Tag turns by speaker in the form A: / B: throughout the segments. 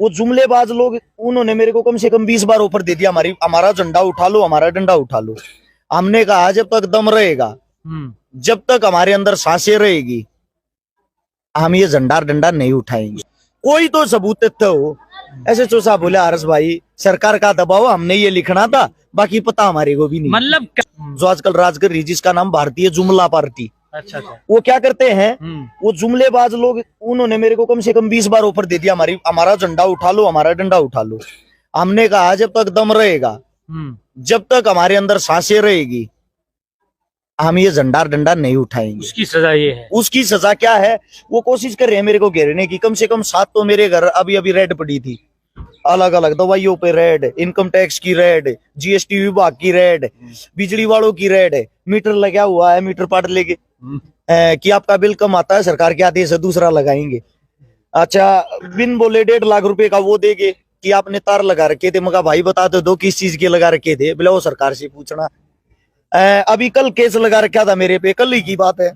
A: वो जुमलेबाज लोग, उन्होंने मेरे को कम से कम 20 बार ऑफर दे दिया, हमारा झंडा उठा लो, हमारा डंडा उठा लो। हमने कहा जब तक दम रहेगा, जब तक हमारे अंदर सांसें रहेगी, हम ये झंडा डंडा नहीं उठाएंगे। कोई तो सबूत तथ्य हो। ऐसे चो साहब बोले, हर्ष भाई सरकार का दबाव, हमने ये लिखना था, बाकी पता हमारे को भी नहीं।
B: मतलब
A: जो आजकल राज कर रही, जिसका नाम भारतीय जुमला पार्टी,
B: अच्छा।
A: वो क्या करते हैं, वो जुमलेबाज लोग, उन्होंने मेरे को कम से कम 20 बार ऑफर दे दिया, हमारा झंडा उठा लो, हमारा डंडा उठा लो। हमने कहा जब तक दम रहेगा, जब तक हमारे अंदर सांसें रहेगी, हम ये झंडा डंडा नहीं उठाएंगे।
B: उसकी सजा ये है।
A: उसकी सजा क्या है? वो कोशिश कर रहे हैं मेरे को घेरने की। कम से कम 7 तो मेरे घर अभी अभी रेड पड़ी थी, अलग अलग दवाइयों पे रेड, इनकम टैक्स की रेड, जीएसटी विभाग की रेड, बिजली वालों की रेड, मीटर लगा हुआ है, मीटर पाट लेके कि आपका बिल कम आता है, सरकार के आदेश है, दूसरा लगाएंगे। अच्छा, बिन बोले 1.5 लाख रुपए का वो देंगे कि आपने तार लगा रखे थे। मगर भाई बता दो किस चीज के लगा रखे थे? बोले वो सरकार से पूछना। अभी कल केस लगा रखा था मेरे पे, कल ही की बात है।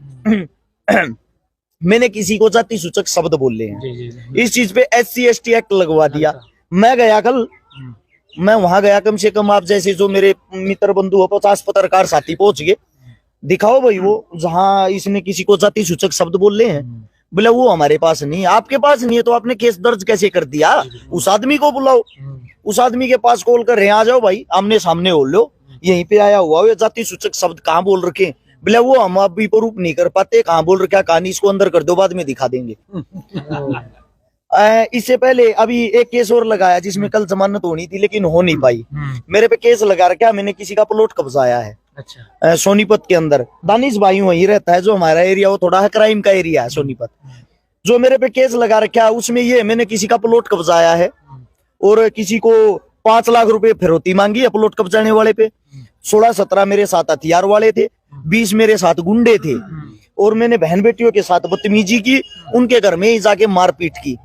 A: मैंने किसी को जाति सूचक शब्द बोले हैं, इस चीज पे SC/ST एक्ट लगवा दिया। मैं गया कल, मैं वहां गया, कम से कम आप जैसे जो मेरे मित्र बंधु हो, 50 पत्रकार साथी पहुंच गए। दिखाओ भाई वो जहां इसने किसी को जाति सूचक शब्द बोले हैं। बोले वो हमारे पास नहीं है। आपके पास नहीं है तो आपने केस दर्ज कैसे कर दिया? उस आदमी को बुलाओ, उस आदमी के पास कॉल कर रहे हैं, आ जाओ भाई, आमने सामने हो लो, यहीं पे आया हुआ ये जाति सूचक शब्द कहाँ बोल रखे? बोले वो हम अभी प्रूफ नहीं कर पाते, कहाँ बोल रखा कहानी, इसको अंदर कर दो, बाद में दिखा देंगे। इससे पहले अभी एक केस और लगाया जिसमें कल जमानत होनी थी लेकिन हो नहीं पाई। मेरे पे केस लगा रखा, मैंने किसी का प्लॉट कब्जाया है। अच्छा। सोनीपत के अंदर दानिश भाई वहीं रहता है, जो हमारा एरिया वो थोड़ा क्राइम का एरिया है सोनीपत। जो मेरे पे केस लगा रखा है उसमें ये मैंने किसी का प्लॉट कब्जाया है और किसी को 5 लाख रुपए फिरौती मांगी है प्लॉट कब्जाने वाले पे। 16-17 मेरे साथ हथियार वाले थे, 20 मेरे साथ गुंडे थे और मैंने बहन बेटियों के साथ बदतमीजी की, उनके घर में ही जाके मारपीट की।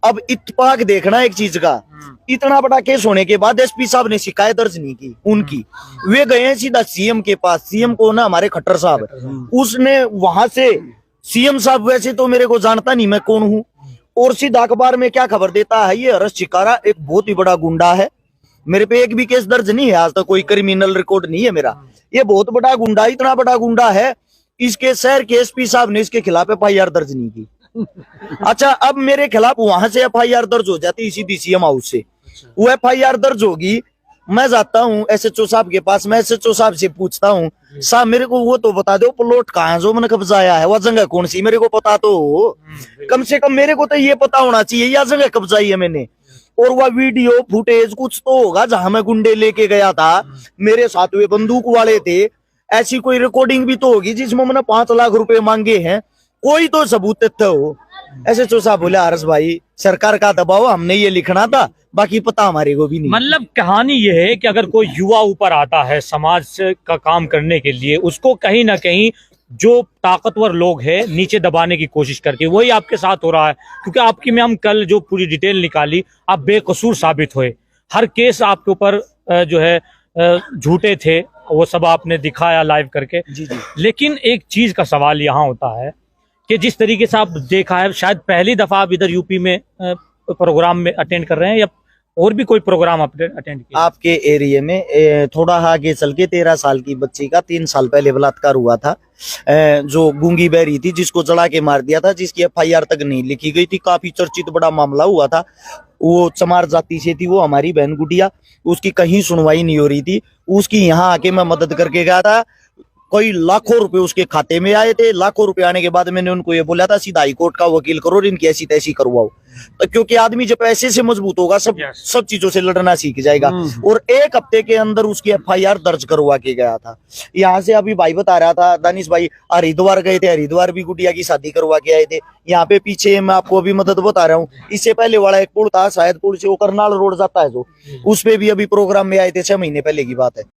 A: अब इत्तेफाक देखना एक चीज का, इतना बड़ा केस होने के बाद एसपी साहब ने शिकायत दर्ज नहीं की उनकी। वे गए सीधा सीएम के पास। सीएम को ना हमारे खट्टर साहब, उसने वहां से, सीएम साहब वैसे तो मेरे को जानता नहीं मैं कौन हूँ, और सीधा अखबार में क्या खबर देता है, ये हर्ष चिकारा एक बहुत ही बड़ा गुंडा है। मेरे पे एक भी केस दर्ज नहीं है आज तक, कोई क्रिमिनल रिकॉर्ड नहीं है मेरा। ये बहुत बड़ा गुंडा, इतना बड़ा गुंडा है, इसके शहर के एसपी साहब ने इसके खिलाफ FIR दर्ज नहीं की। अच्छा, अब मेरे खिलाफ वहां से FIR दर्ज हो जाती सीधी सीएम हाउस से, वो FIR दर्ज होगी। मैं जाता हूँ SHO साहब के पास, मैं SHO साहब से पूछता हूँ, साहब मेरे को वो तो बता दो प्लॉट कहाँ है जो मैंने कब्जाया है, वह जगह कौन सी, मेरे को पता तो हो, कम से कम मेरे को तो ये पता होना चाहिए यह जगह कब्जाई है मैंने। और वह वीडियो फुटेज कुछ तो होगा जहां मैं गुंडे लेके गया था, मेरे साथ वे बंदूक वाले थे, ऐसी कोई रिकॉर्डिंग भी तो होगी जिसमें मैंने 5 लाख रुपए मांगे हैं। कोई तो सबूत तथ्य हो। SHO साहब बोले, हर्ष भाई सरकार का दबाव, हमने ये लिखना था, बाकी पता हमारे को भी नहीं।
B: मतलब कहानी ये है कि अगर कोई युवा ऊपर आता है समाज का काम करने के लिए, उसको कहीं ना कहीं जो ताकतवर लोग हैं नीचे दबाने की कोशिश करते हैं। वही आपके साथ हो रहा है, क्योंकि आपकी में हम कल जो पूरी डिटेल निकाली, आप बेकसूर साबित हुए। हर केस आपके ऊपर जो है झूठे थे, वो सब आपने दिखाया लाइव करके।
A: जी जी।
B: लेकिन एक चीज का सवाल यहाँ होता है कि जिस तरीके से आप देखा है, शायद पहली दफा आप इधर यूपी में प्रोग्राम में अटेंड कर रहे हैं या और भी कोई प्रोग्राम अटेंड किया? आपके एरिया में थोड़ा आगे चल के 13 साल की बच्ची का 3 साल पहले बलात्कार हुआ था, जो गूंगी बहरी थी, जिसको जला के मार दिया था, जिसकी FIR तक नहीं लिखी गई थी। काफी चर्चित बड़ा मामला हुआ था। वो चमार जाति से थी, वो हमारी बहन गुड़िया, उसकी कहीं सुनवाई नहीं हो रही थी। उसकी यहाँ आके मैं मदद करके गया था। कोई लाखों रुपए उसके खाते में आए थे। लाखों रुपए आने के बाद मैंने उनको ये बोला था, सीधा हाईकोर्ट का वकील करो और इनकी ऐसी तैसी करवाओ। तो क्योंकि आदमी जब पैसे से मजबूत होगा, सब चीजों से लड़ना सीख जाएगा। और 1 हफ्ते के अंदर उसकी FIR दर्ज करवा के गया था। यहाँ से अभी भाई बता रहा था, दानिश भाई हरिद्वार गए थे, हरिद्वार भी गुड़िया की शादी करवा के आए थे। यहाँ पे पीछे मैं आपको अभी मदद बता रहा हूँ, इससे पहले वाला एक पुल था, शायद पुल से वो करनाल रोड जाता है जो, उस पे भी अभी प्रोग्राम में आए थे, 6 महीने पहले की बात है।